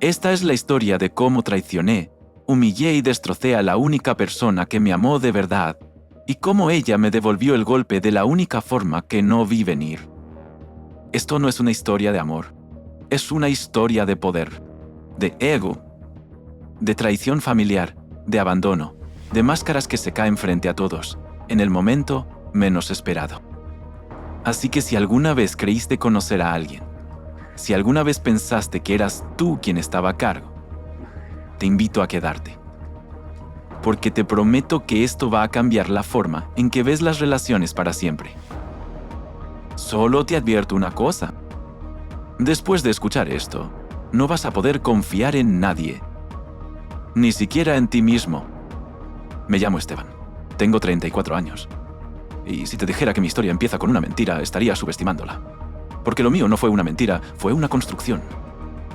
Esta es la historia de cómo traicioné, humillé y destrocé a la única persona que me amó de verdad, y cómo ella me devolvió el golpe de la única forma que no vi venir. Esto no es una historia de amor, es una historia de poder, de ego, de traición familiar, de abandono, de máscaras que se caen frente a todos, en el momento menos esperado. Así que si alguna vez creíste conocer a alguien, si alguna vez pensaste que eras tú quien estaba a cargo, te invito a quedarte. Porque te prometo que esto va a cambiar la forma en que ves las relaciones para siempre. Solo te advierto una cosa. Después de escuchar esto, no vas a poder confiar en nadie, ni siquiera en ti mismo. Me llamo Esteban. Tengo 34 años. Y si te dijera que mi historia empieza con una mentira, estaría subestimándola. Porque lo mío no fue una mentira, fue una construcción.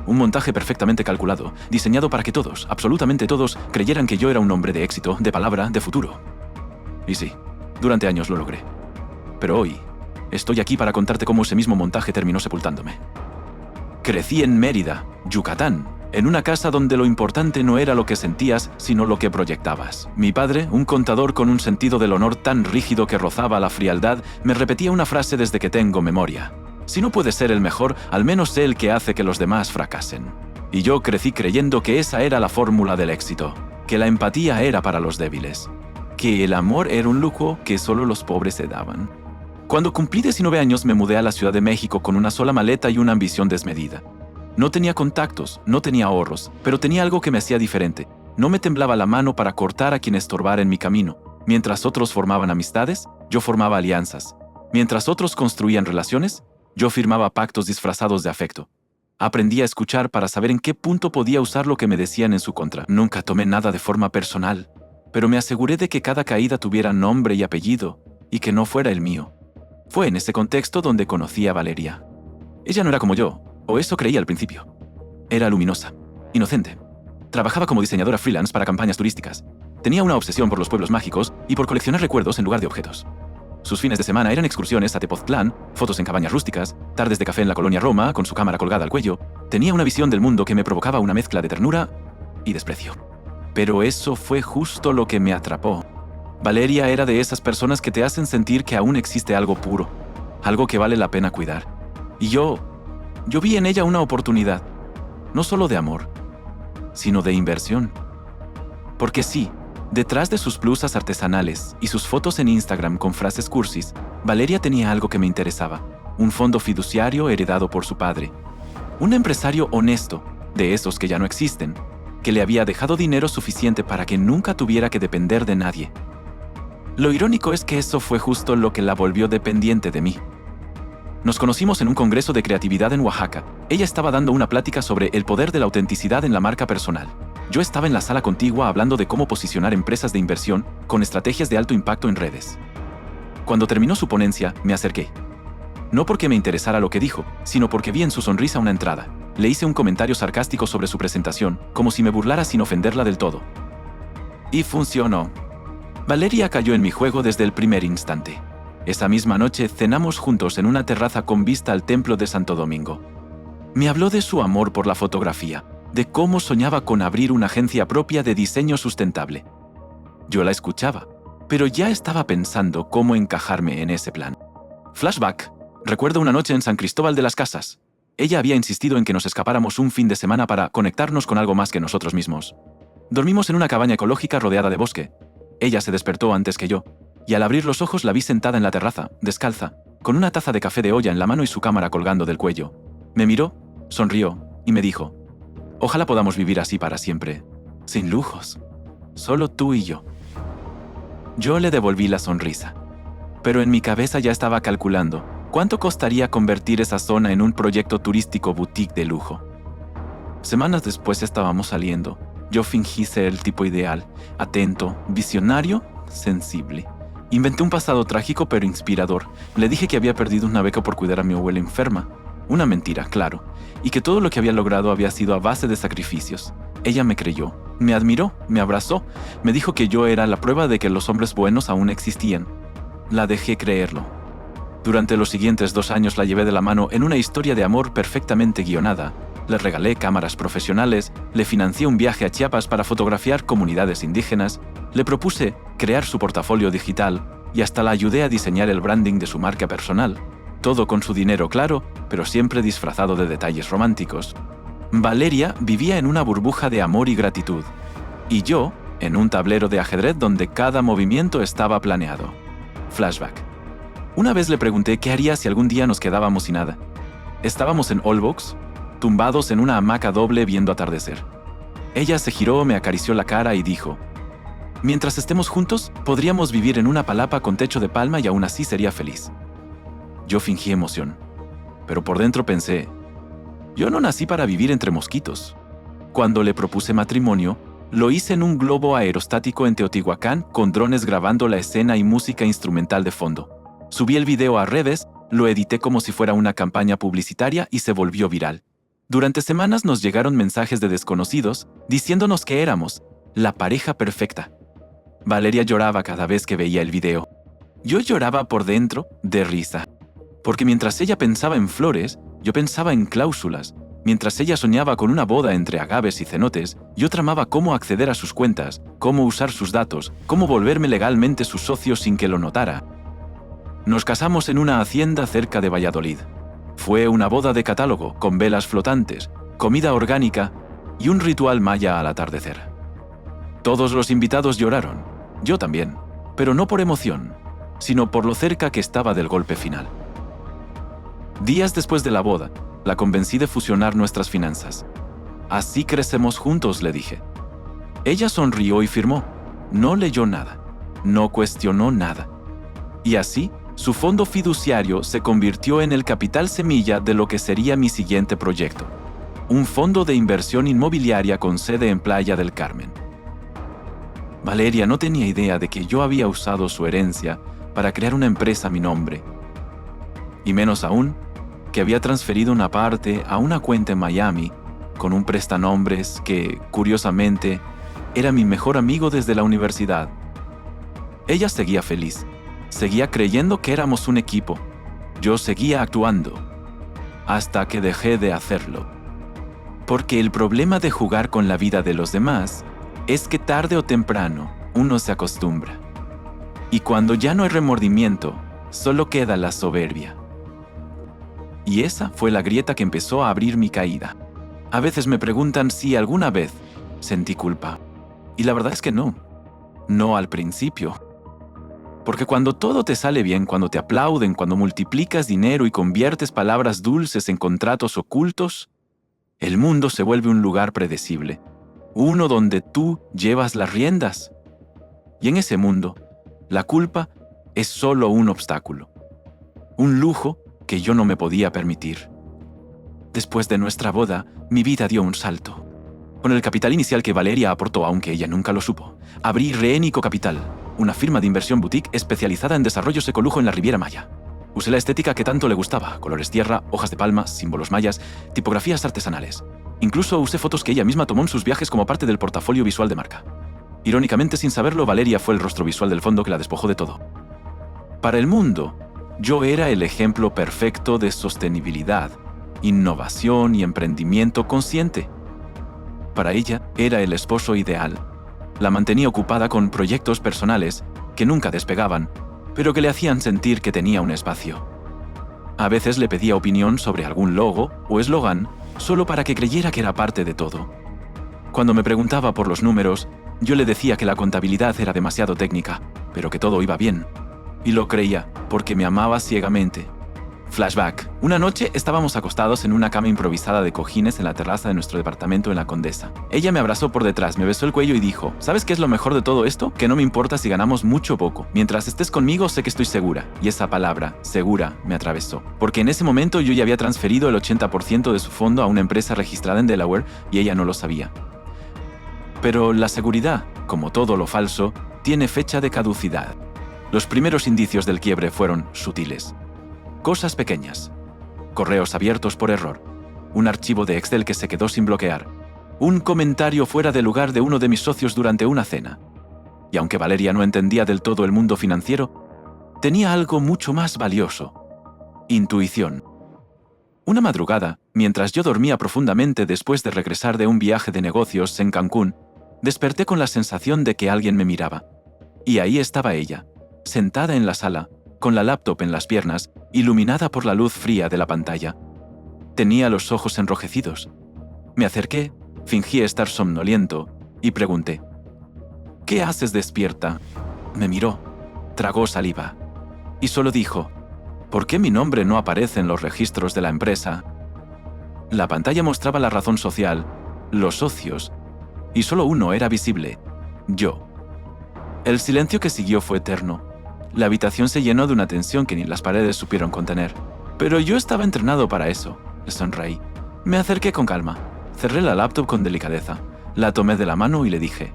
Un montaje perfectamente calculado, diseñado para que todos, absolutamente todos, creyeran que yo era un hombre de éxito, de palabra, de futuro. Y sí, durante años lo logré. Pero hoy, estoy aquí para contarte cómo ese mismo montaje terminó sepultándome. Crecí en Mérida, Yucatán, en una casa donde lo importante no era lo que sentías, sino lo que proyectabas. Mi padre, un contador con un sentido del honor tan rígido que rozaba la frialdad, me repetía una frase desde que tengo memoria. Si no puedes ser el mejor, al menos sé el que hace que los demás fracasen. Y yo crecí creyendo que esa era la fórmula del éxito, que la empatía era para los débiles, que el amor era un lujo que solo los pobres se daban. Cuando cumplí 19 años me mudé a la Ciudad de México con una sola maleta y una ambición desmedida. No tenía contactos, no tenía ahorros, pero tenía algo que me hacía diferente. No me temblaba la mano para cortar a quien estorbara en mi camino. Mientras otros formaban amistades, yo formaba alianzas. Mientras otros construían relaciones, yo firmaba pactos disfrazados de afecto. Aprendí a escuchar para saber en qué punto podía usar lo que me decían en su contra. Nunca tomé nada de forma personal, pero me aseguré de que cada caída tuviera nombre y apellido, y que no fuera el mío. Fue en ese contexto donde conocí a Valeria. Ella no era como yo, o eso creía al principio. Era luminosa, inocente. Trabajaba como diseñadora freelance para campañas turísticas. Tenía una obsesión por los pueblos mágicos y por coleccionar recuerdos en lugar de objetos. Sus fines de semana eran excursiones a Tepoztlán, fotos en cabañas rústicas, tardes de café en la colonia Roma con su cámara colgada al cuello. Tenía una visión del mundo que me provocaba una mezcla de ternura y desprecio. Pero eso fue justo lo que me atrapó. Valeria era de esas personas que te hacen sentir que aún existe algo puro, algo que vale la pena cuidar. Y yo vi en ella una oportunidad, no solo de amor, sino de inversión. Porque sí, detrás de sus blusas artesanales y sus fotos en Instagram con frases cursis, Valeria tenía algo que me interesaba, un fondo fiduciario heredado por su padre. Un empresario honesto, de esos que ya no existen, que le había dejado dinero suficiente para que nunca tuviera que depender de nadie. Lo irónico es que eso fue justo lo que la volvió dependiente de mí. Nos conocimos en un congreso de creatividad en Oaxaca. Ella estaba dando una plática sobre el poder de la autenticidad en la marca personal. Yo estaba en la sala contigua hablando de cómo posicionar empresas de inversión con estrategias de alto impacto en redes. Cuando terminó su ponencia, me acerqué. No porque me interesara lo que dijo, sino porque vi en su sonrisa una entrada. Le hice un comentario sarcástico sobre su presentación, como si me burlara sin ofenderla del todo. Y funcionó. Valeria cayó en mi juego desde el primer instante. Esa misma noche cenamos juntos en una terraza con vista al templo de Santo Domingo. Me habló de su amor por la fotografía, de cómo soñaba con abrir una agencia propia de diseño sustentable. Yo la escuchaba, pero ya estaba pensando cómo encajarme en ese plan. Flashback. Recuerdo una noche en San Cristóbal de las Casas. Ella había insistido en que nos escapáramos un fin de semana para conectarnos con algo más que nosotros mismos. Dormimos en una cabaña ecológica rodeada de bosque. Ella se despertó antes que yo, y al abrir los ojos la vi sentada en la terraza, descalza, con una taza de café de olla en la mano y su cámara colgando del cuello. Me miró, sonrió y me dijo: «Ojalá podamos vivir así para siempre, sin lujos, solo tú y yo». Yo le devolví la sonrisa, pero en mi cabeza ya estaba calculando cuánto costaría convertir esa zona en un proyecto turístico boutique de lujo. Semanas después estábamos saliendo. Yo fingí ser el tipo ideal, atento, visionario, sensible. Inventé un pasado trágico pero inspirador. Le dije que había perdido una beca por cuidar a mi abuela enferma. Una mentira, claro. Y que todo lo que había logrado había sido a base de sacrificios. Ella me creyó, me admiró, me abrazó. Me dijo que yo era la prueba de que los hombres buenos aún existían. La dejé creerlo. Durante los siguientes 2 años la llevé de la mano en una historia de amor perfectamente guionada. le regalé cámaras profesionales, le financié un viaje a Chiapas para fotografiar comunidades indígenas, le propuse crear su portafolio digital y hasta la ayudé a diseñar el branding de su marca personal. Todo con su dinero, claro, pero siempre disfrazado de detalles románticos. Valeria vivía en una burbuja de amor y gratitud, y yo en un tablero de ajedrez donde cada movimiento estaba planeado. Flashback. Una vez le pregunté qué haría si algún día nos quedábamos sin nada. Estábamos en Allbox, tumbados en una hamaca doble viendo atardecer. Ella se giró, me acarició la cara y dijo: «Mientras estemos juntos, podríamos vivir en una palapa con techo de palma y aún así sería feliz». Yo fingí emoción, pero por dentro pensé: yo no nací para vivir entre mosquitos. Cuando le propuse matrimonio, lo hice en un globo aerostático en Teotihuacán con drones grabando la escena y música instrumental de fondo. Subí el video a redes, lo edité como si fuera una campaña publicitaria y se volvió viral. Durante semanas nos llegaron mensajes de desconocidos diciéndonos que éramos la pareja perfecta. Valeria lloraba cada vez que veía el video. Yo lloraba por dentro de risa. Porque mientras ella pensaba en flores, yo pensaba en cláusulas. Mientras ella soñaba con una boda entre agaves y cenotes, yo tramaba cómo acceder a sus cuentas, cómo usar sus datos, cómo volverme legalmente su socio sin que lo notara. Nos casamos en una hacienda cerca de Valladolid. Fue una boda de catálogo, con velas flotantes, comida orgánica y un ritual maya al atardecer. Todos los invitados lloraron, yo también, pero no por emoción, sino por lo cerca que estaba del golpe final. Días después de la boda, la convencí de fusionar nuestras finanzas. «Así crecemos juntos», le dije. Ella sonrió y firmó. No leyó nada, no cuestionó nada. Y así, su fondo fiduciario se convirtió en el capital semilla de lo que sería mi siguiente proyecto: un fondo de inversión inmobiliaria con sede en Playa del Carmen. Valeria no tenía idea de que yo había usado su herencia para crear una empresa a mi nombre. Y menos aún, que había transferido una parte a una cuenta en Miami con un prestanombres que, curiosamente, era mi mejor amigo desde la universidad. Ella seguía feliz, seguía creyendo que éramos un equipo. Yo seguía actuando, hasta que dejé de hacerlo. Porque el problema de jugar con la vida de los demás es que tarde o temprano uno se acostumbra. Y cuando ya no hay remordimiento, solo queda la soberbia. Y esa fue la grieta que empezó a abrir mi caída. A veces me preguntan si alguna vez sentí culpa. Y la verdad es que no. No al principio. Porque cuando todo te sale bien, cuando te aplauden, cuando multiplicas dinero y conviertes palabras dulces en contratos ocultos, el mundo se vuelve un lugar predecible. Uno donde tú llevas las riendas. Y en ese mundo, la culpa es solo un obstáculo. Un lujo que yo no me podía permitir. Después de nuestra boda, mi vida dio un salto. Con el capital inicial que Valeria aportó, aunque ella nunca lo supo, abrí Reénico Capital, una firma de inversión boutique especializada en desarrollos ecolujo en la Riviera Maya. Usé la estética que tanto le gustaba: colores tierra, hojas de palma, símbolos mayas, tipografías artesanales. Incluso usé fotos que ella misma tomó en sus viajes como parte del portafolio visual de marca. Irónicamente, sin saberlo, Valeria fue el rostro visual del fondo que la despojó de todo. Para el mundo, yo era el ejemplo perfecto de sostenibilidad, innovación y emprendimiento consciente. Para ella, era el esposo ideal. La mantenía ocupada con proyectos personales que nunca despegaban, pero que le hacían sentir que tenía un espacio. A veces le pedía opinión sobre algún logo o eslogan solo para que creyera que era parte de todo. Cuando me preguntaba por los números, yo le decía que la contabilidad era demasiado técnica, pero que todo iba bien. Y lo creía, porque me amaba ciegamente. Flashback. Una noche estábamos acostados en una cama improvisada de cojines en la terraza de nuestro departamento en La Condesa. Ella me abrazó por detrás, me besó el cuello y dijo: ¿sabes qué es lo mejor de todo esto? Que no me importa si ganamos mucho o poco. Mientras estés conmigo, sé que estoy segura. Y esa palabra, segura, me atravesó. Porque en ese momento yo ya había transferido el 80% de su fondo a una empresa registrada en Delaware y ella no lo sabía. Pero la seguridad, como todo lo falso, tiene fecha de caducidad. Los primeros indicios del quiebre fueron sutiles. Cosas pequeñas. Correos abiertos por error. Un archivo de Excel que se quedó sin bloquear. Un comentario fuera de lugar de uno de mis socios durante una cena. Y aunque Valeria no entendía del todo el mundo financiero, tenía algo mucho más valioso: intuición. Una madrugada, mientras yo dormía profundamente después de regresar de un viaje de negocios en Cancún, desperté con la sensación de que alguien me miraba. Y ahí estaba ella, sentada en la sala, con la laptop en las piernas, iluminada por la luz fría de la pantalla. Tenía los ojos enrojecidos. Me acerqué, fingí estar somnoliento y pregunté: «¿Qué haces despierta?». Me miró, tragó saliva y solo dijo: «¿Por qué mi nombre no aparece en los registros de la empresa?». La pantalla mostraba la razón social, los socios, y solo uno era visible: yo. El silencio que siguió fue eterno. La habitación se llenó de una tensión que ni las paredes supieron contener. Pero yo estaba entrenado para eso. Le sonreí. Me acerqué con calma. Cerré la laptop con delicadeza. La tomé de la mano y le dije: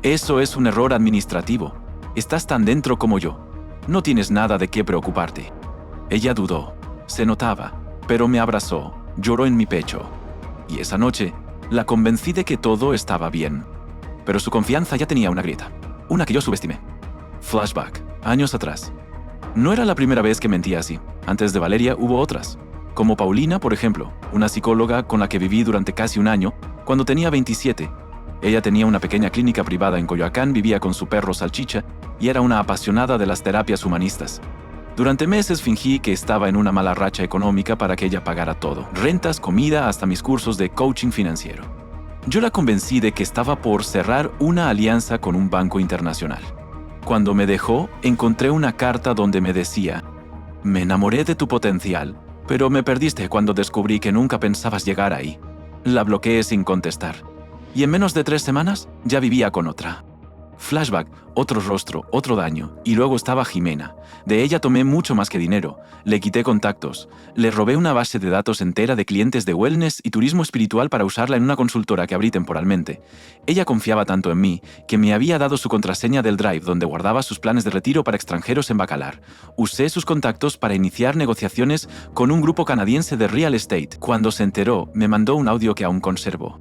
«Eso es un error administrativo. Estás tan dentro como yo. No tienes nada de qué preocuparte». Ella dudó. Se notaba, pero me abrazó, lloró en mi pecho. Y esa noche, la convencí de que todo estaba bien. Pero su confianza ya tenía una grieta. Una que yo subestimé. Flashback. Años atrás. No era la primera vez que mentía así. Antes de Valeria hubo otras. Como Paulina, por ejemplo, una psicóloga con la que viví durante casi un año, cuando tenía 27. Ella tenía una pequeña clínica privada en Coyoacán, vivía con su perro Salchicha y era una apasionada de las terapias humanistas. Durante meses fingí que estaba en una mala racha económica para que ella pagara todo. Rentas, comida, hasta mis cursos de coaching financiero. Yo la convencí de que estaba por cerrar una alianza con un banco internacional. Cuando me dejó, encontré una carta donde me decía: «Me enamoré de tu potencial, pero me perdiste cuando descubrí que nunca pensabas llegar ahí». La bloqueé sin contestar. Y en menos de 3 semanas, ya vivía con otra. Flashback, otro rostro, otro daño, y luego estaba Jimena. De ella tomé mucho más que dinero, le quité contactos, le robé una base de datos entera de clientes de wellness y turismo espiritual para usarla en una consultora que abrí temporalmente. Ella confiaba tanto en mí que me había dado su contraseña del Drive donde guardaba sus planes de retiro para extranjeros en Bacalar. Usé sus contactos para iniciar negociaciones con un grupo canadiense de real estate. Cuando se enteró, me mandó un audio que aún conservo.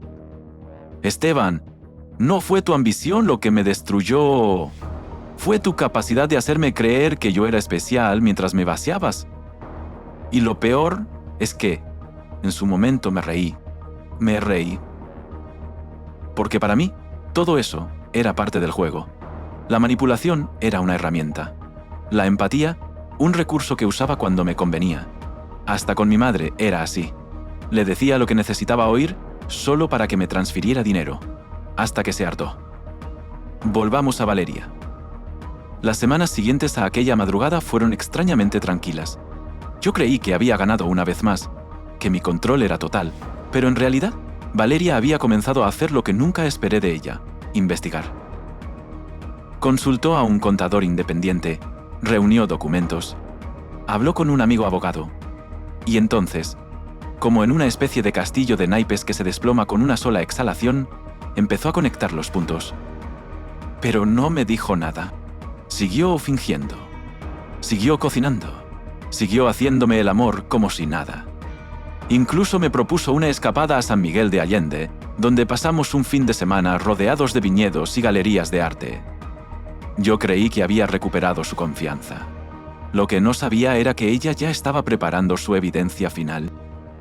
«Esteban, no fue tu ambición lo que me destruyó. Fue tu capacidad de hacerme creer que yo era especial mientras me vaciabas. Y lo peor es que, en su momento me reí. Porque para mí, todo eso era parte del juego. La manipulación era una herramienta. La empatía, un recurso que usaba cuando me convenía. Hasta con mi madre era así. Le decía lo que necesitaba oír solo para que me transfiriera dinero. Hasta que se hartó. Volvamos a Valeria. Las semanas siguientes a aquella madrugada fueron extrañamente tranquilas. Yo creí que había ganado una vez más, que mi control era total, pero en realidad, Valeria había comenzado a hacer lo que nunca esperé de ella: investigar. Consultó a un contador independiente, reunió documentos, habló con un amigo abogado, y entonces, como en una especie de castillo de naipes que se desploma con una sola exhalación, empezó a conectar los puntos. Pero no me dijo nada. Siguió fingiendo. Siguió cocinando. Siguió haciéndome el amor como si nada. Incluso me propuso una escapada a San Miguel de Allende, donde pasamos un fin de semana rodeados de viñedos y galerías de arte. Yo creí que había recuperado su confianza. Lo que no sabía era que ella ya estaba preparando su evidencia final.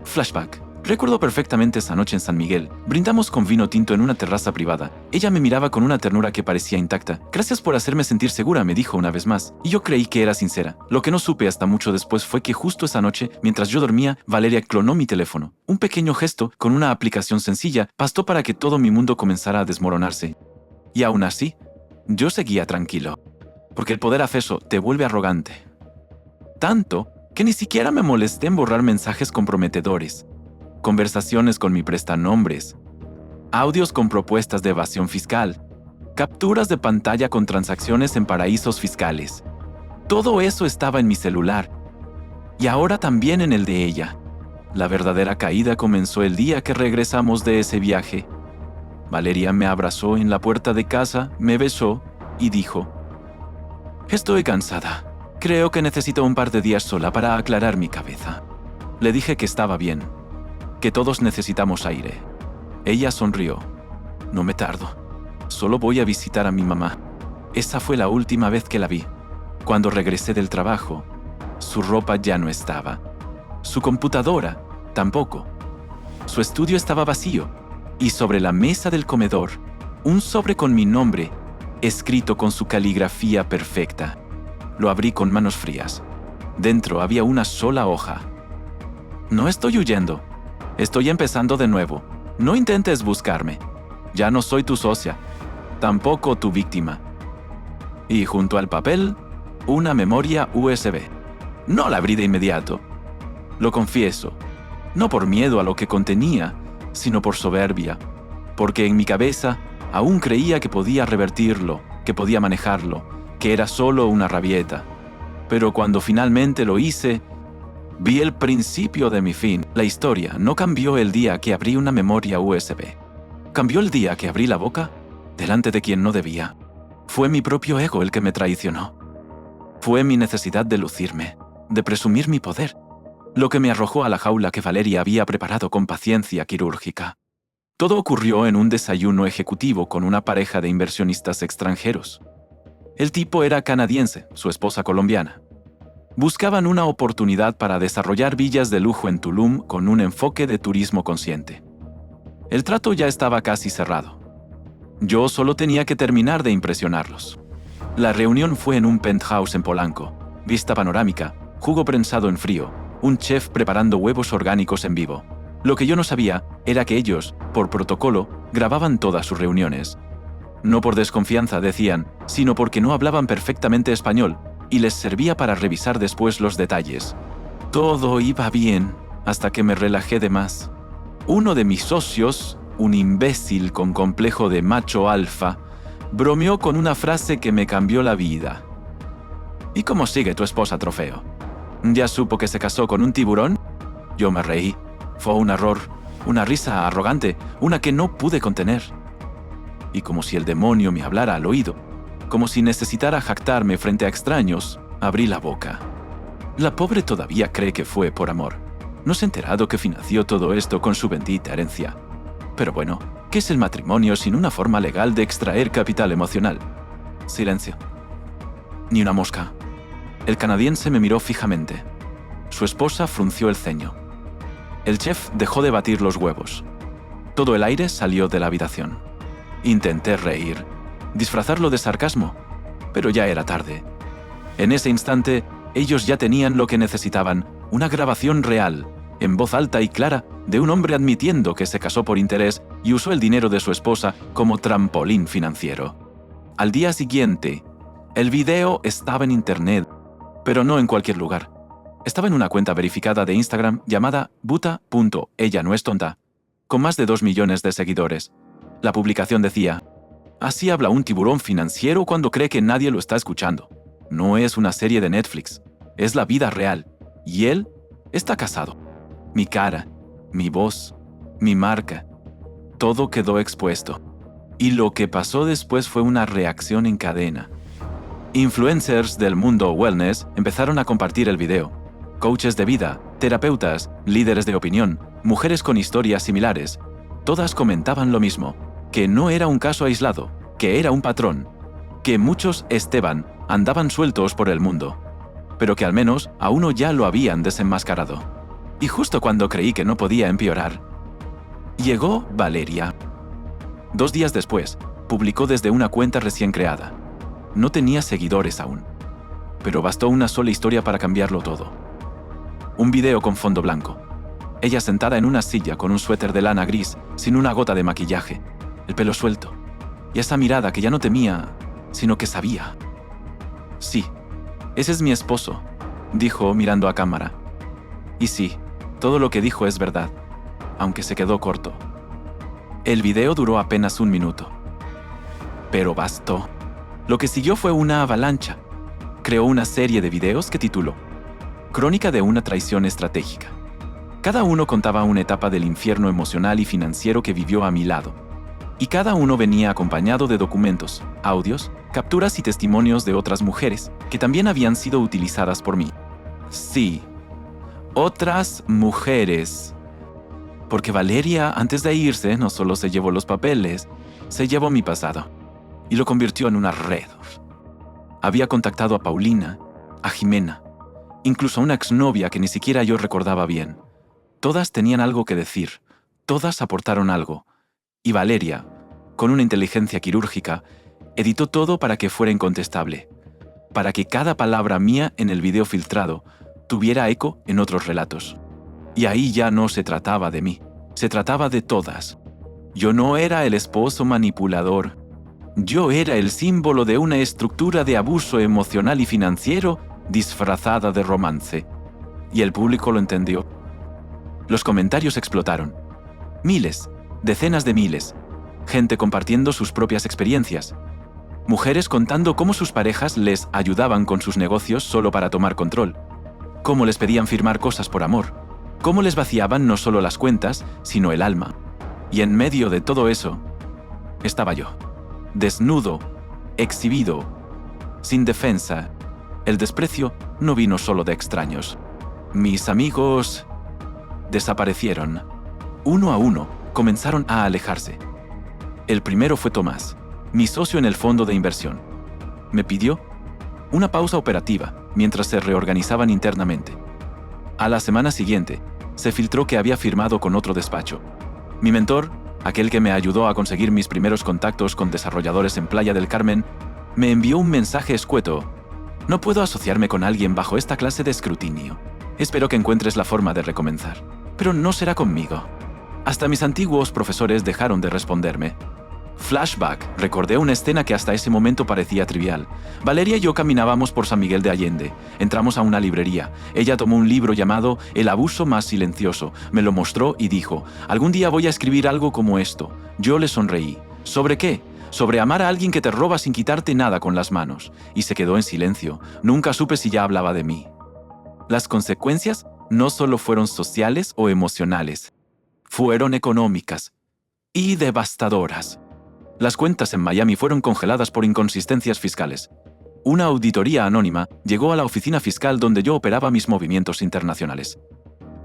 Flashback. Recuerdo perfectamente esa noche en San Miguel. Brindamos con vino tinto en una terraza privada. Ella me miraba con una ternura que parecía intacta. «Gracias por hacerme sentir segura», me dijo una vez más. Y yo creí que era sincera. Lo que no supe hasta mucho después fue que justo esa noche, mientras yo dormía, Valeria clonó mi teléfono. Un pequeño gesto, con una aplicación sencilla, bastó para que todo mi mundo comenzara a desmoronarse. Y aún así, yo seguía tranquilo. Porque el poder hace eso, te vuelve arrogante. Tanto que ni siquiera me molesté en borrar mensajes comprometedores. Conversaciones con mi prestanombres, audios con propuestas de evasión fiscal, capturas de pantalla con transacciones en paraísos fiscales. Todo eso estaba en mi celular, y ahora también en el de ella. La verdadera caída comenzó el día que regresamos de ese viaje. Valeria me abrazó en la puerta de casa, me besó y dijo: «Estoy cansada. Creo que necesito un par de días sola para aclarar mi cabeza». Le dije que estaba bien, que todos necesitamos aire. Ella sonrió. «No me tardo. Solo voy a visitar a mi mamá». Esa fue la última vez que la vi. Cuando regresé del trabajo, su ropa ya no estaba. Su computadora, tampoco. Su estudio estaba vacío, y sobre la mesa del comedor, un sobre con mi nombre, escrito con su caligrafía perfecta. Lo abrí con manos frías. Dentro había una sola hoja. No estoy huyendo. Estoy empezando de nuevo. No intentes buscarme. Ya no soy tu socia. Tampoco tu víctima. Y junto al papel, una memoria USB. No la abrí de inmediato. Lo confieso. No por miedo a lo que contenía, sino por soberbia. Porque en mi cabeza aún creía que podía revertirlo, que podía manejarlo, que era solo una rabieta. Pero cuando finalmente lo hice, vi el principio de mi fin. La historia no cambió el día que abrí una memoria USB. Cambió el día que abrí la boca delante de quien no debía. Fue mi propio ego el que me traicionó. Fue mi necesidad de lucirme, de presumir mi poder, lo que me arrojó a la jaula que Valeria había preparado con paciencia quirúrgica. Todo ocurrió en un desayuno ejecutivo con una pareja de inversionistas extranjeros. El tipo era canadiense, su esposa colombiana. Buscaban una oportunidad para desarrollar villas de lujo en Tulum con un enfoque de turismo consciente. El trato ya estaba casi cerrado. Yo solo tenía que terminar de impresionarlos. La reunión fue en un penthouse en Polanco, vista panorámica, jugo prensado en frío, un chef preparando huevos orgánicos en vivo. Lo que yo no sabía era que ellos, por protocolo, grababan todas sus reuniones. No por desconfianza, decían, sino porque no hablaban perfectamente español y les servía para revisar después los detalles. Todo iba bien hasta que me relajé de más. Uno de mis socios, un imbécil con complejo de macho alfa, bromeó con una frase que me cambió la vida. ¿Y cómo sigue tu esposa, Trofeo? ¿Ya supo que se casó con un tiburón? Yo me reí. Fue un error, una risa arrogante, una que no pude contener. Y como si el demonio me hablara al oído, como si necesitara jactarme frente a extraños, abrí la boca. La pobre todavía cree que fue por amor. No se ha enterado que financió todo esto con su bendita herencia. Pero bueno, ¿qué es el matrimonio sin una forma legal de extraer capital emocional? Silencio. Ni una mosca. El canadiense me miró fijamente. Su esposa frunció el ceño. El chef dejó de batir los huevos. Todo el aire salió de la habitación. Intenté reír, disfrazarlo de sarcasmo, pero ya era tarde. En ese instante, ellos ya tenían lo que necesitaban, una grabación real, en voz alta y clara, de un hombre admitiendo que se casó por interés y usó el dinero de su esposa como trampolín financiero. Al día siguiente, el video estaba en internet, pero no en cualquier lugar. Estaba en una cuenta verificada de Instagram llamada buta.ellanoestonta, con más de 2 millones de seguidores. La publicación decía: así habla un tiburón financiero cuando cree que nadie lo está escuchando. No es una serie de Netflix, es la vida real. Y él está casado. Mi cara, mi voz, mi marca, todo quedó expuesto. Y lo que pasó después fue una reacción en cadena. Influencers del mundo wellness empezaron a compartir el video. Coaches de vida, terapeutas, líderes de opinión, mujeres con historias similares, todas comentaban lo mismo, que no era un caso aislado, que era un patrón, que muchos Esteban andaban sueltos por el mundo, pero que al menos a uno ya lo habían desenmascarado. Y justo cuando creí que no podía empeorar, llegó Valeria. 2 días después, publicó desde una cuenta recién creada. No tenía seguidores aún, pero bastó una sola historia para cambiarlo todo. Un video con fondo blanco. Ella sentada en una silla con un suéter de lana gris, sin una gota de maquillaje, el pelo suelto, y esa mirada que ya no temía, sino que sabía. Sí, ese es mi esposo, dijo mirando a cámara. Y sí, todo lo que dijo es verdad, aunque se quedó corto. El video duró apenas 1 minuto. Pero bastó. Lo que siguió fue una avalancha. Creó una serie de videos que tituló Crónica de una traición estratégica. Cada uno contaba una etapa del infierno emocional y financiero que vivió a mi lado. Y cada uno venía acompañado de documentos, audios, capturas y testimonios de otras mujeres que también habían sido utilizadas por mí. Sí, otras mujeres. Porque Valeria, antes de irse, no solo se llevó los papeles, se llevó mi pasado y lo convirtió en una red. Había contactado a Paulina, a Jimena, incluso a una exnovia que ni siquiera yo recordaba bien. Todas tenían algo que decir, todas aportaron algo. Y Valeria, con una inteligencia quirúrgica, editó todo para que fuera incontestable, para que cada palabra mía en el video filtrado tuviera eco en otros relatos. Y ahí ya no se trataba de mí, se trataba de todas. Yo no era el esposo manipulador. Yo era el símbolo de una estructura de abuso emocional y financiero disfrazada de romance. Y el público lo entendió. Los comentarios explotaron. Miles, decenas de miles. Gente compartiendo sus propias experiencias. Mujeres contando cómo sus parejas les ayudaban con sus negocios solo para tomar control. Cómo les pedían firmar cosas por amor. Cómo les vaciaban no solo las cuentas, sino el alma. Y en medio de todo eso, estaba yo. Desnudo, exhibido, sin defensa. El desprecio no vino solo de extraños. Mis amigos desaparecieron. Uno a uno comenzaron a alejarse. El primero fue Tomás, mi socio en el fondo de inversión. Me pidió una pausa operativa mientras se reorganizaban internamente. A la semana siguiente, se filtró que había firmado con otro despacho. Mi mentor, aquel que me ayudó a conseguir mis primeros contactos con desarrolladores en Playa del Carmen, me envió un mensaje escueto. No puedo asociarme con alguien bajo esta clase de escrutinio. Espero que encuentres la forma de recomenzar, pero no será conmigo. Hasta mis antiguos profesores dejaron de responderme. Flashback, recordé una escena que hasta ese momento parecía trivial. Valeria y yo caminábamos por San Miguel de Allende. Entramos a una librería. Ella tomó un libro llamado El abuso más silencioso. Me lo mostró y dijo, algún día voy a escribir algo como esto. Yo le sonreí. ¿Sobre qué? Sobre amar a alguien que te roba sin quitarte nada con las manos. Y se quedó en silencio. Nunca supe si ya hablaba de mí. Las consecuencias no solo fueron sociales o emocionales. Fueron económicas y devastadoras. Las cuentas en Miami fueron congeladas por inconsistencias fiscales. Una auditoría anónima llegó a la oficina fiscal donde yo operaba mis movimientos internacionales.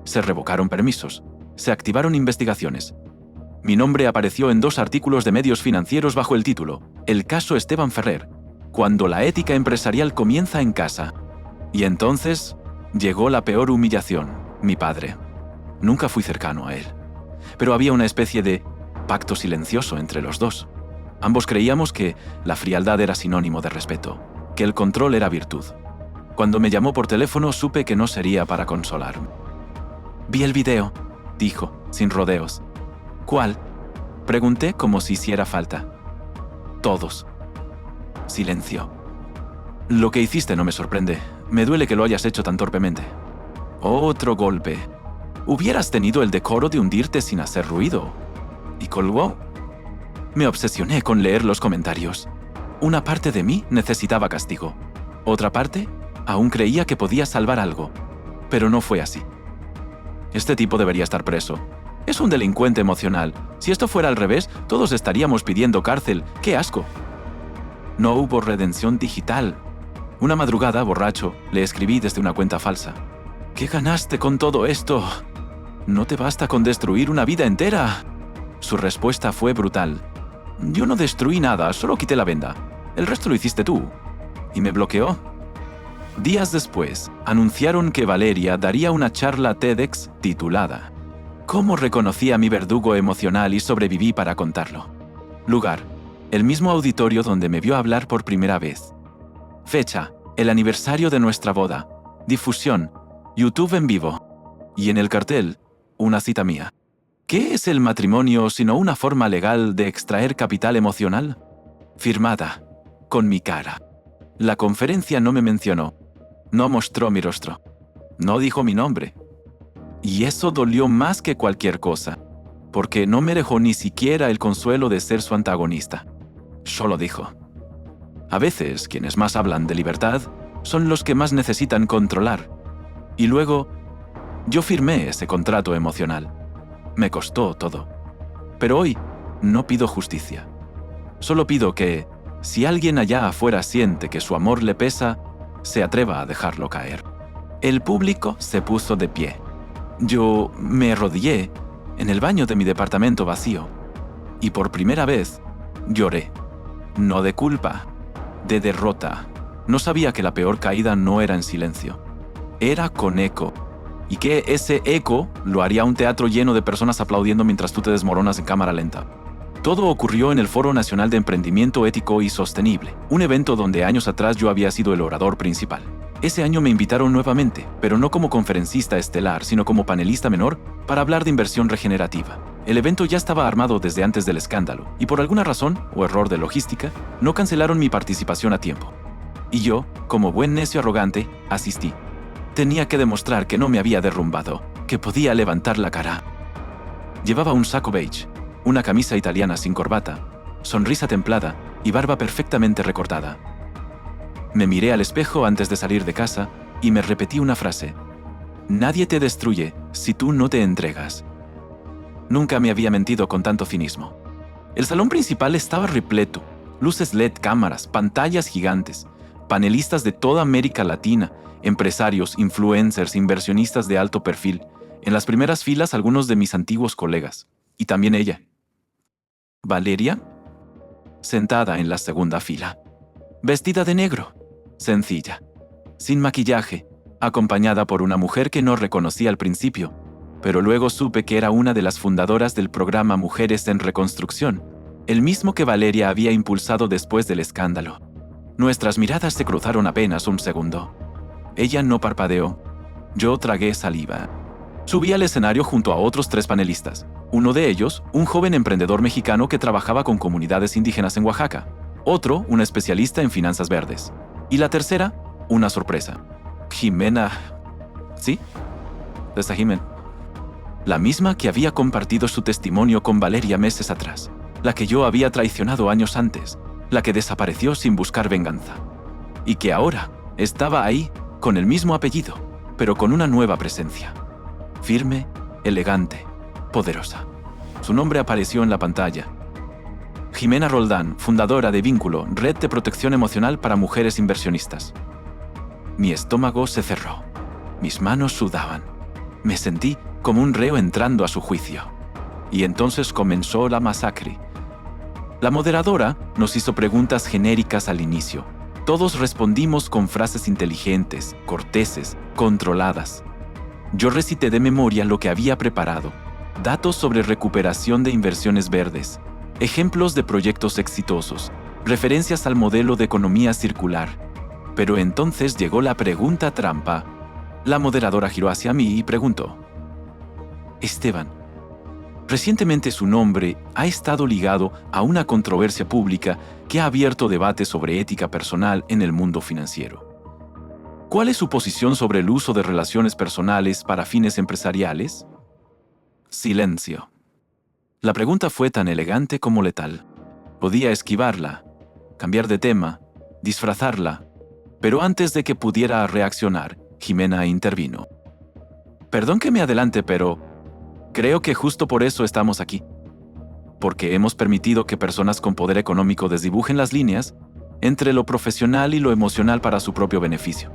Se revocaron permisos, se activaron investigaciones. Mi nombre apareció en 2 artículos de medios financieros bajo el título El caso Esteban Ferrer, cuando la ética empresarial comienza en casa. Y entonces llegó la peor humillación, mi padre. Nunca fui cercano a él, pero había una especie de pacto silencioso entre los dos. Ambos creíamos que la frialdad era sinónimo de respeto, que el control era virtud. Cuando me llamó por teléfono supe que no sería para consolarme. Vi el video, dijo, sin rodeos. ¿Cuál? Pregunté como si hiciera falta. Todos. Silencio. Lo que hiciste no me sorprende. Me duele que lo hayas hecho tan torpemente. Otro golpe. Hubieras tenido el decoro de hundirte sin hacer ruido. Y colgó. Me obsesioné con leer los comentarios. Una parte de mí necesitaba castigo. Otra parte aún creía que podía salvar algo. Pero no fue así. Este tipo debería estar preso. Es un delincuente emocional. Si esto fuera al revés, todos estaríamos pidiendo cárcel. ¡Qué asco! No hubo redención digital. Una madrugada, borracho, le escribí desde una cuenta falsa. ¿Qué ganaste con todo esto? ¿No te basta con destruir una vida entera? Su respuesta fue brutal. Yo no destruí nada, solo quité la venda. El resto lo hiciste tú. Y me bloqueó. Días después, anunciaron que Valeria daría una charla TEDx titulada ¿Cómo reconocí a mi verdugo emocional y sobreviví para contarlo? Lugar, el mismo auditorio donde me vio hablar por primera vez. Fecha, el aniversario de nuestra boda. Difusión, YouTube en vivo. Y en el cartel, una cita mía. ¿Qué es el matrimonio sino una forma legal de extraer capital emocional? Firmada, con mi cara. La conferencia no me mencionó, no mostró mi rostro, no dijo mi nombre. Y eso dolió más que cualquier cosa, porque no me dejó ni siquiera el consuelo de ser su antagonista. Solo dijo. A veces, quienes más hablan de libertad son los que más necesitan controlar. Y luego, yo firmé ese contrato emocional. Me costó todo. Pero hoy no pido justicia. Solo pido que, si alguien allá afuera siente que su amor le pesa, se atreva a dejarlo caer. El público se puso de pie. Yo me arrodillé en el baño de mi departamento vacío. Y por primera vez, lloré. No de culpa, de derrota. No sabía que la peor caída no era en silencio. Era con eco. Y que ese eco lo haría un teatro lleno de personas aplaudiendo mientras tú te desmoronas en cámara lenta. Todo ocurrió en el Foro Nacional de Emprendimiento Ético y Sostenible, un evento donde años atrás yo había sido el orador principal. Ese año me invitaron nuevamente, pero no como conferencista estelar, sino como panelista menor, para hablar de inversión regenerativa. El evento ya estaba armado desde antes del escándalo, y por alguna razón, o error de logística, no cancelaron mi participación a tiempo. Y yo, como buen necio arrogante, asistí. Tenía que demostrar que no me había derrumbado, que podía levantar la cara. Llevaba un saco beige, una camisa italiana sin corbata, sonrisa templada y barba perfectamente recortada. Me miré al espejo antes de salir de casa y me repetí una frase. Nadie te destruye si tú no te entregas. Nunca me había mentido con tanto cinismo. El salón principal estaba repleto, luces LED, cámaras, pantallas gigantes, panelistas de toda América Latina, empresarios, influencers, inversionistas de alto perfil. En las primeras filas algunos de mis antiguos colegas. Y también ella. Valeria, sentada en la segunda fila. Vestida de negro, sencilla, sin maquillaje, acompañada por una mujer que no reconocí al principio, pero luego supe que era una de las fundadoras del programa Mujeres en Reconstrucción, el mismo que Valeria había impulsado después del escándalo. Nuestras miradas se cruzaron apenas un segundo. Ella no parpadeó. Yo tragué saliva. Subí al escenario junto a otros 3 panelistas. Uno de ellos, un joven emprendedor mexicano que trabajaba con comunidades indígenas en Oaxaca. Otro, una especialista en finanzas verdes. Y la tercera, una sorpresa. Jimena... ¿Sí? Esa Jimena. La misma que había compartido su testimonio con Valeria meses atrás. La que yo había traicionado años antes. La que desapareció sin buscar venganza. Y que ahora estaba ahí, con el mismo apellido, pero con una nueva presencia. Firme, elegante, poderosa. Su nombre apareció en la pantalla. Jimena Roldán, fundadora de Vínculo, Red de Protección Emocional para Mujeres Inversionistas. Mi estómago se cerró. Mis manos sudaban. Me sentí como un reo entrando a su juicio. Y entonces comenzó la masacre. La moderadora nos hizo preguntas genéricas al inicio. Todos respondimos con frases inteligentes, corteses, controladas. Yo recité de memoria lo que había preparado. Datos sobre recuperación de inversiones verdes, ejemplos de proyectos exitosos, referencias al modelo de economía circular. Pero entonces llegó la pregunta trampa. La moderadora giró hacia mí y preguntó: Esteban, recientemente su nombre ha estado ligado a una controversia pública que ha abierto debate sobre ética personal en el mundo financiero. ¿Cuál es su posición sobre el uso de relaciones personales para fines empresariales? Silencio. La pregunta fue tan elegante como letal. Podía esquivarla, cambiar de tema, disfrazarla, pero antes de que pudiera reaccionar, Jimena intervino. Perdón que me adelante, pero creo que justo por eso estamos aquí. Porque hemos permitido que personas con poder económico desdibujen las líneas entre lo profesional y lo emocional para su propio beneficio.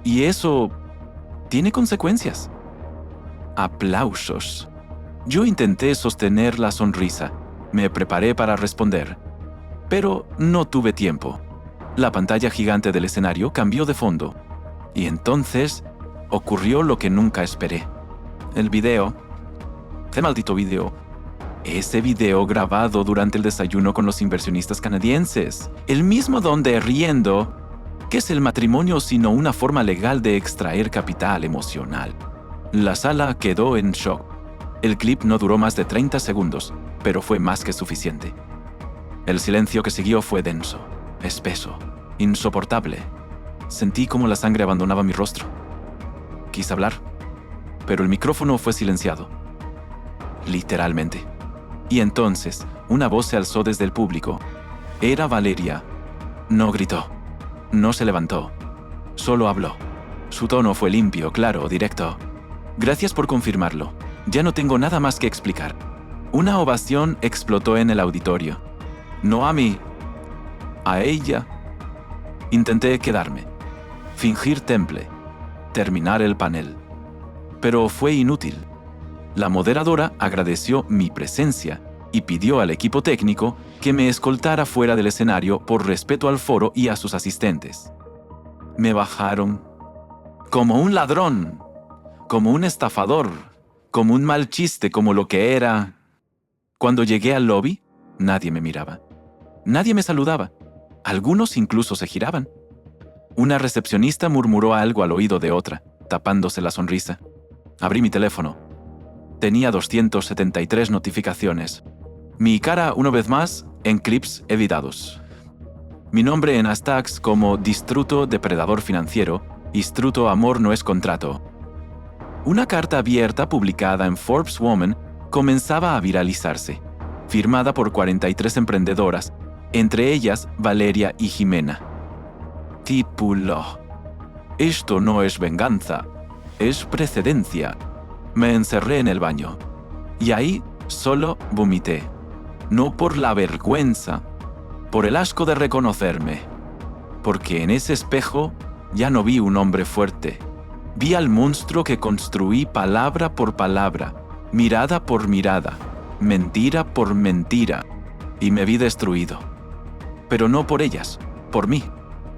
Y eso tiene consecuencias. Aplausos. Yo intenté sostener la sonrisa. Me preparé para responder. Pero no tuve tiempo. La pantalla gigante del escenario cambió de fondo. Y entonces ocurrió lo que nunca esperé. El video. ¡Qué maldito video! Ese video grabado durante el desayuno con los inversionistas canadienses. El mismo donde riendo... ¿Qué es el matrimonio sino una forma legal de extraer capital emocional? La sala quedó en shock. El clip no duró más de 30 segundos, pero fue más que suficiente. El silencio que siguió fue denso, espeso, insoportable. Sentí como la sangre abandonaba mi rostro. Quise hablar, pero el micrófono fue silenciado. Literalmente. Y entonces, una voz se alzó desde el público. Era Valeria. No gritó. No se levantó. Solo habló. Su tono fue limpio, claro, directo. Gracias por confirmarlo. Ya no tengo nada más que explicar. Una ovación explotó en el auditorio. No a mí. A ella. Intenté quedarme. Fingir temple. Terminar el panel. Pero fue inútil. La moderadora agradeció mi presencia y pidió al equipo técnico que me escoltara fuera del escenario por respeto al foro y a sus asistentes. Me bajaron. como un ladrón, como un estafador, como un mal chiste, como lo que era. Cuando llegué al lobby, nadie me miraba. Nadie me saludaba. Algunos incluso se giraban. Una recepcionista murmuró algo al oído de otra, tapándose la sonrisa. Abrí mi teléfono. Tenía 273 notificaciones. Mi cara, una vez más, en clips evitados. Mi nombre en hashtags como Distruto Depredador Financiero, Distruto Amor no es contrato. Una carta abierta publicada en Forbes Woman comenzaba a viralizarse, firmada por 43 emprendedoras, entre ellas Valeria y Jimena. Título: esto no es venganza, es precedencia. Me encerré en el baño. Y ahí solo vomité. No por la vergüenza, por el asco de reconocerme. Porque en ese espejo ya no vi un hombre fuerte. Vi al monstruo que construí palabra por palabra, mirada por mirada, mentira por mentira. Y me vi destruido. Pero no por ellas, por mí.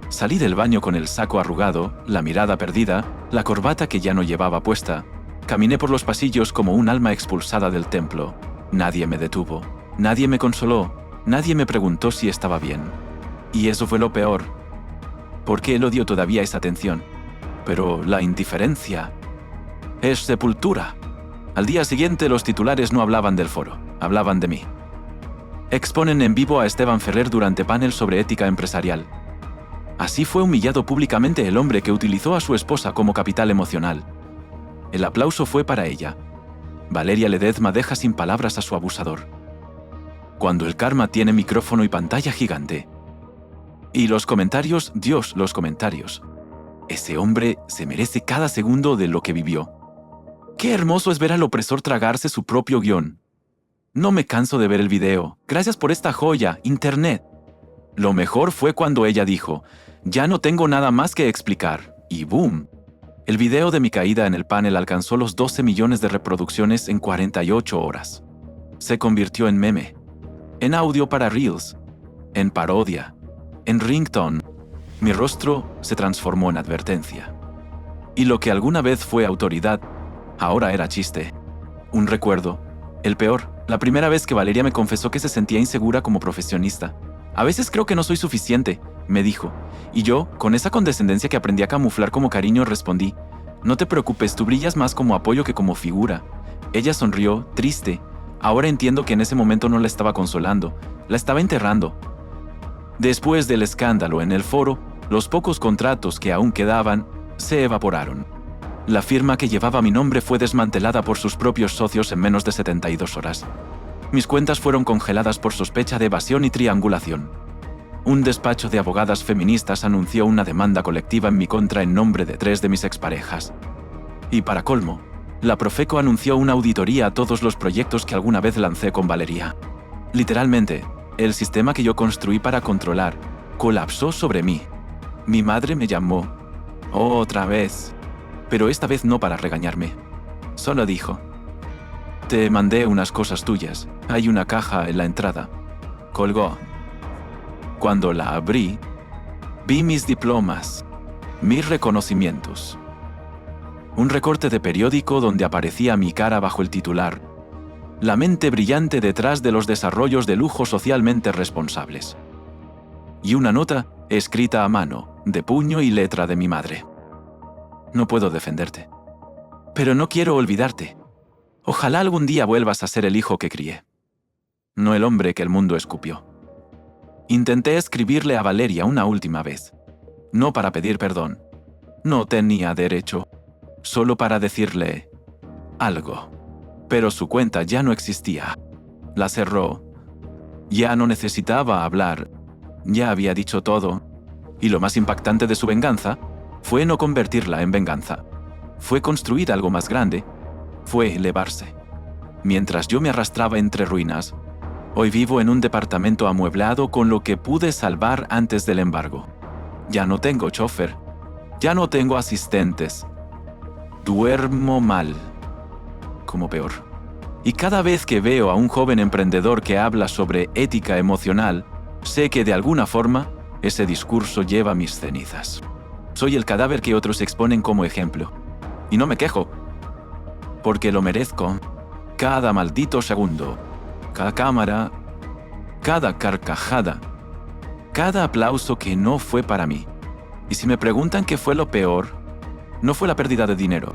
Salí del baño con el saco arrugado, la mirada perdida, la corbata que ya no llevaba puesta. Caminé por los pasillos como un alma expulsada del templo. Nadie me detuvo, nadie me consoló, nadie me preguntó si estaba bien. Y eso fue lo peor. Porque el odio todavía es atención. Pero la indiferencia es sepultura. Al día siguiente los titulares no hablaban del foro, hablaban de mí. Exponen en vivo a Esteban Ferrer durante panel sobre ética empresarial. Así fue humillado públicamente el hombre que utilizó a su esposa como capital emocional. El aplauso fue para ella. Valeria Ledezma deja sin palabras a su abusador. Cuando el karma tiene micrófono y pantalla gigante. Y los comentarios, Dios, los comentarios. Ese hombre se merece cada segundo de lo que vivió. Qué hermoso es ver al opresor tragarse su propio guión. No me canso de ver el video. Gracias por esta joya, Internet. Lo mejor fue cuando ella dijo, ya no tengo nada más que explicar. Y boom. El video de mi caída en el panel alcanzó los 12 millones de reproducciones en 48 horas. Se convirtió en meme, en audio para Reels, en parodia, en ringtone. Mi rostro se transformó en advertencia. Y lo que alguna vez fue autoridad, ahora era chiste. Un recuerdo, el peor, la primera vez que Valeria me confesó que se sentía insegura como profesionista. A veces creo que no soy suficiente, me dijo. Y yo, con esa condescendencia que aprendí a camuflar como cariño, respondí, no te preocupes, tú brillas más como apoyo que como figura. Ella sonrió, triste. Ahora entiendo que en ese momento no la estaba consolando, la estaba enterrando. Después del escándalo en el foro, los pocos contratos que aún quedaban se evaporaron. La firma que llevaba mi nombre fue desmantelada por sus propios socios en menos de 72 horas. Mis cuentas fueron congeladas por sospecha de evasión y triangulación. Un despacho de abogadas feministas anunció una demanda colectiva en mi contra en nombre de 3 de mis exparejas. Y para colmo, la Profeco anunció una auditoría a todos los proyectos que alguna vez lancé con Valeria. Literalmente, el sistema que yo construí para controlar colapsó sobre mí. Mi madre me llamó. Otra vez. Pero esta vez no para regañarme. Solo dijo, te mandé unas cosas tuyas. Hay una caja en la entrada. Colgó. Cuando la abrí, vi mis diplomas, mis reconocimientos. Un recorte de periódico donde aparecía mi cara bajo el titular. La mente brillante detrás de los desarrollos de lujo socialmente responsables. Y una nota escrita a mano, de puño y letra de mi madre. No puedo defenderte. Pero no quiero olvidarte. Ojalá algún día vuelvas a ser el hijo que crié. No el hombre que el mundo escupió. Intenté escribirle a Valeria una última vez. No para pedir perdón. No tenía derecho. Solo para decirle algo. Pero su cuenta ya no existía. La cerró. Ya no necesitaba hablar. Ya había dicho todo. Y lo más impactante de su venganza fue no convertirla en venganza. Fue construir algo más grande. Fue elevarse. Mientras yo me arrastraba entre ruinas, hoy vivo en un departamento amueblado con lo que pude salvar antes del embargo. Ya no tengo chofer. Ya no tengo asistentes. Duermo mal. Como peor. Y cada vez que veo a un joven emprendedor que habla sobre ética emocional, sé que de alguna forma ese discurso lleva mis cenizas. Soy el cadáver que otros exponen como ejemplo. Y no me quejo, porque lo merezco. Cada maldito segundo, cada cámara, cada carcajada, cada aplauso que no fue para mí. Y si me preguntan qué fue lo peor, no fue la pérdida de dinero,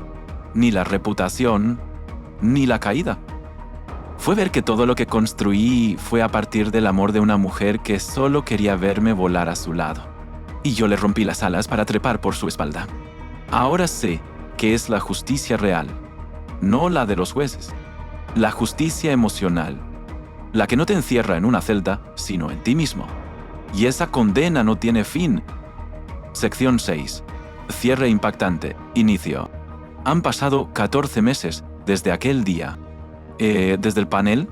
ni la reputación, ni la caída. Fue ver que todo lo que construí fue a partir del amor de una mujer que solo quería verme volar a su lado. Y yo le rompí las alas para trepar por su espalda. Ahora sé que es la justicia real, no la de los jueces. La justicia emocional, la que no te encierra en una celda, sino en ti mismo. Y esa condena no tiene fin. Sección 6. Cierre impactante. Inicio. Han pasado 14 meses desde aquel día. Desde el panel,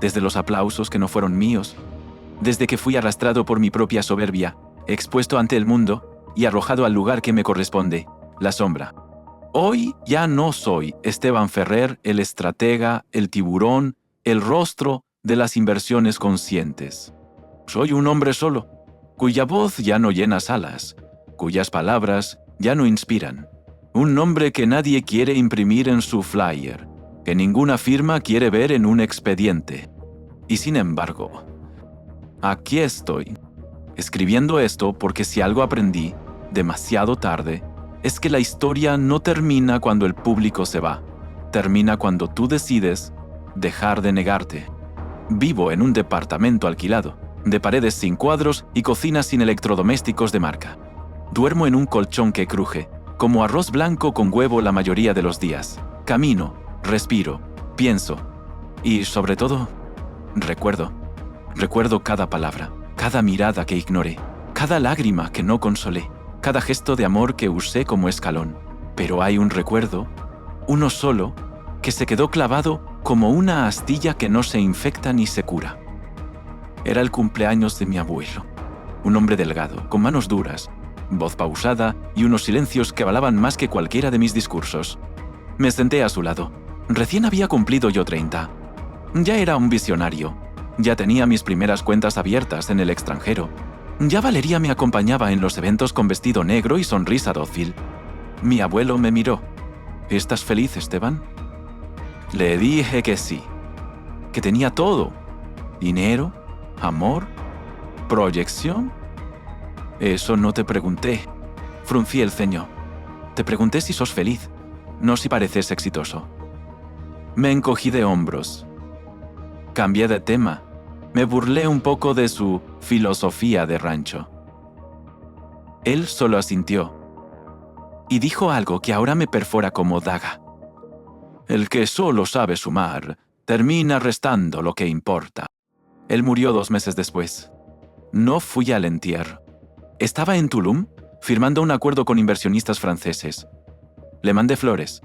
desde los aplausos que no fueron míos, desde que fui arrastrado por mi propia soberbia, expuesto ante el mundo y arrojado al lugar que me corresponde, la sombra. Hoy ya no soy Esteban Ferrer, el estratega, el tiburón, el rostro de las inversiones conscientes. Soy un hombre solo, cuya voz ya no llena salas, cuyas palabras ya no inspiran. Un nombre que nadie quiere imprimir en su flyer, que ninguna firma quiere ver en un expediente. Y sin embargo, aquí estoy, escribiendo esto porque si algo aprendí, demasiado tarde, es que la historia no termina cuando el público se va, termina cuando tú decides dejar de negarte. Vivo en un departamento alquilado, de paredes sin cuadros y cocinas sin electrodomésticos de marca. Duermo en un colchón que cruje, como arroz blanco con huevo la mayoría de los días. Camino, respiro, pienso y, sobre todo, recuerdo. Recuerdo cada palabra, cada mirada que ignoré, cada lágrima que no consolé, cada gesto de amor que usé como escalón. Pero hay un recuerdo, uno solo, que se quedó clavado como una astilla que no se infecta ni se cura. Era el cumpleaños de mi abuelo, un hombre delgado, con manos duras, voz pausada y unos silencios que avalaban más que cualquiera de mis discursos. Me senté a su lado. Recién había cumplido yo 30. Ya era un visionario. Ya tenía mis primeras cuentas abiertas en el extranjero. Ya Valeria me acompañaba en los eventos con vestido negro y sonrisa dócil. Mi abuelo me miró. ¿Estás feliz, Esteban? Le dije que sí. Que tenía todo. Dinero, amor, proyección. Eso no te pregunté. Fruncí el ceño. Te pregunté si sos feliz, no si pareces exitoso. Me encogí de hombros. Cambié de tema. Me burlé un poco de su filosofía de rancho. Él solo asintió. Y dijo algo que ahora me perfora como daga. El que solo sabe sumar, termina restando lo que importa. Él murió 2 meses después. No fui al entierro. Estaba en Tulum, firmando un acuerdo con inversionistas franceses. Le mandé flores.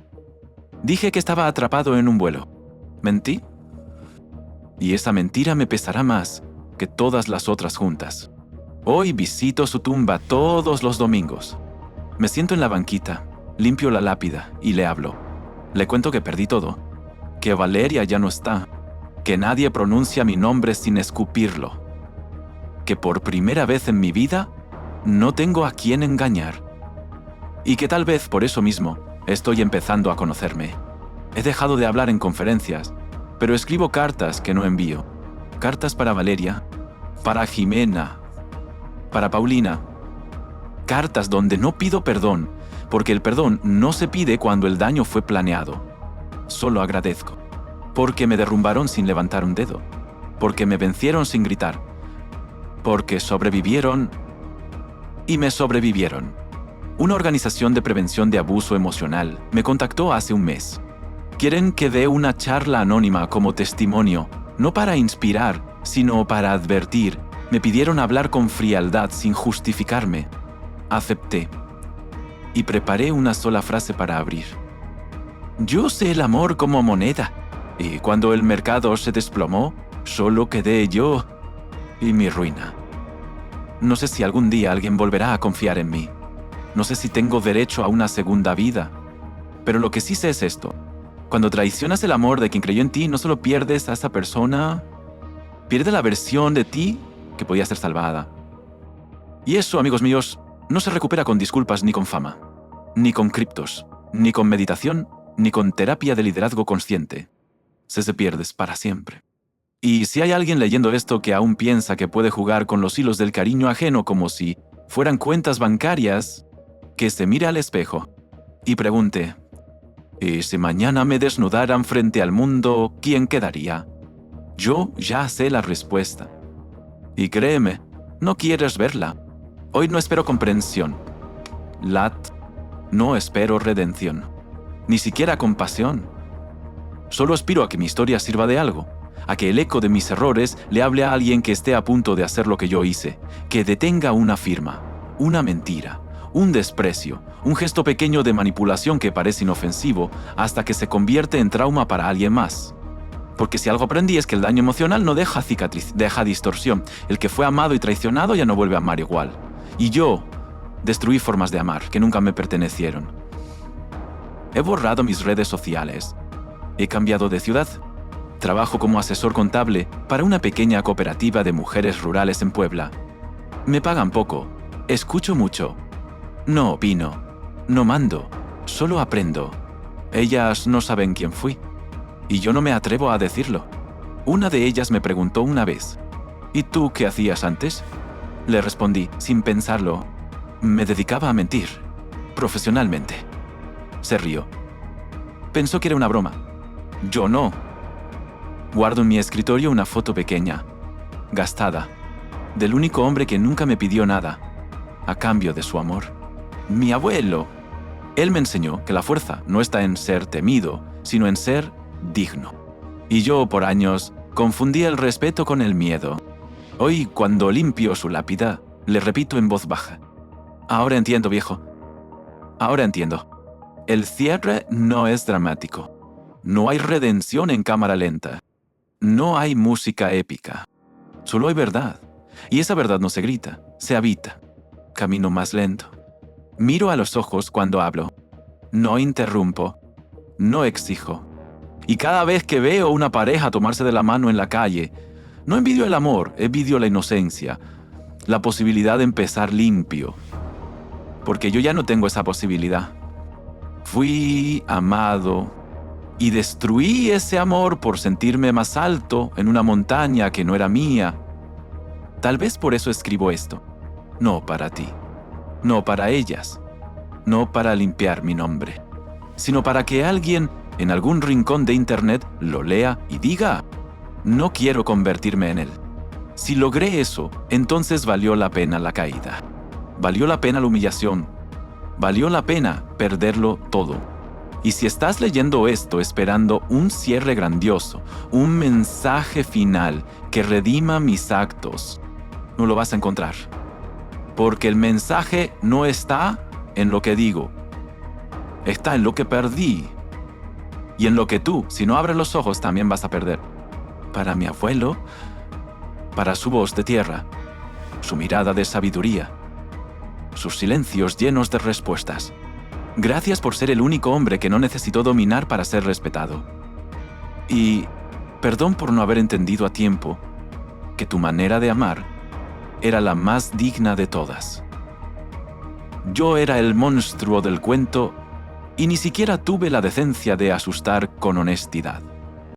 Dije que estaba atrapado en un vuelo. ¿Mentí? Y esa mentira me pesará más que todas las otras juntas. Hoy visito su tumba todos los domingos. Me siento en la banquita, limpio la lápida y le hablo. Le cuento que perdí todo, que Valeria ya no está, que nadie pronuncia mi nombre sin escupirlo, que por primera vez en mi vida no tengo a quién engañar. Y que tal vez por eso mismo estoy empezando a conocerme. He dejado de hablar en conferencias, pero escribo cartas que no envío. Cartas para Valeria, para Jimena, para Paulina. Cartas donde no pido perdón, porque el perdón no se pide cuando el daño fue planeado. Solo agradezco, porque me derrumbaron sin levantar un dedo, porque me vencieron sin gritar, porque sobrevivieron y me sobrevivieron. Una organización de prevención de abuso emocional me contactó hace un mes. Quieren que dé una charla anónima como testimonio, no para inspirar, sino para advertir. Me pidieron hablar con frialdad sin justificarme. Acepté. Y preparé una sola frase para abrir. Yo sé el amor como moneda, y cuando el mercado se desplomó, solo quedé yo y mi ruina. No sé si algún día alguien volverá a confiar en mí. No sé si tengo derecho a una segunda vida. Pero lo que sí sé es esto. Cuando traicionas el amor de quien creyó en ti, no solo pierdes a esa persona, pierdes la versión de ti que podía ser salvada. Y eso, amigos míos, No se recupera con disculpas ni con fama, ni con criptos, ni con meditación, ni con terapia de liderazgo consciente. Se pierdes para siempre. Y si hay alguien leyendo esto que aún piensa que puede jugar con los hilos del cariño ajeno como si fueran cuentas bancarias, que se mire al espejo y pregunte, ¿y si mañana me desnudaran frente al mundo, quién quedaría? Yo ya sé la respuesta. Y créeme, no quieres verla. Hoy no espero comprensión. No espero redención. Ni siquiera compasión. Solo aspiro a que mi historia sirva de algo, a que el eco de mis errores le hable a alguien que esté a punto de hacer lo que yo hice, que detenga una firma, una mentira, un desprecio, un gesto pequeño de manipulación que parece inofensivo hasta que se convierte en trauma para alguien más. Porque si algo aprendí es que el daño emocional no deja cicatriz, deja distorsión. El que fue amado y traicionado ya no vuelve a amar igual. Y yo destruí formas de amar que nunca me pertenecieron. He borrado mis redes sociales. He cambiado de ciudad. Trabajo como asesor contable para una pequeña cooperativa de mujeres rurales en Puebla. Me pagan poco. Escucho mucho. No opino. No mando. Solo aprendo. Ellas no saben quién fui. Y yo no me atrevo a decirlo. Una de ellas me preguntó una vez, ¿y tú qué hacías antes? Le respondí, sin pensarlo, me dedicaba a mentir, profesionalmente. Se rió. Pensó que era una broma. Yo no. Guardo en mi escritorio una foto pequeña, gastada, del único hombre que nunca me pidió nada, a cambio de su amor. Mi abuelo. Él me enseñó que la fuerza no está en ser temido, sino en ser digno. Y yo, por años, confundí el respeto con el miedo. Hoy, cuando limpio su lápida, le repito en voz baja. Ahora entiendo, viejo. Ahora entiendo. El cierre no es dramático. No hay redención en cámara lenta. No hay música épica. Solo hay verdad. Y esa verdad no se grita, se habita. Camino más lento. Miro a los ojos cuando hablo. No interrumpo. No exijo. Y cada vez que veo una pareja tomarse de la mano en la calle, no envidio el amor, envidio la inocencia, la posibilidad de empezar limpio. Porque yo ya no tengo esa posibilidad. Fui amado y destruí ese amor por sentirme más alto en una montaña que no era mía. Tal vez por eso escribo esto. No para ti, no para ellas, no para limpiar mi nombre, sino para que alguien en algún rincón de internet lo lea y diga, no quiero convertirme en él. Si logré eso, entonces valió la pena la caída. Valió la pena la humillación. Valió la pena perderlo todo. Y si estás leyendo esto esperando un cierre grandioso, un mensaje final que redima mis actos, no lo vas a encontrar. Porque el mensaje no está en lo que digo. Está en lo que perdí. Y en lo que tú, si no abres los ojos, también vas a perder. Para mi abuelo, para su voz de tierra, su mirada de sabiduría, sus silencios llenos de respuestas. Gracias por ser el único hombre que no necesitó dominar para ser respetado. Y perdón por no haber entendido a tiempo que tu manera de amar era la más digna de todas. Yo era el monstruo del cuento y ni siquiera tuve la decencia de asustar con honestidad.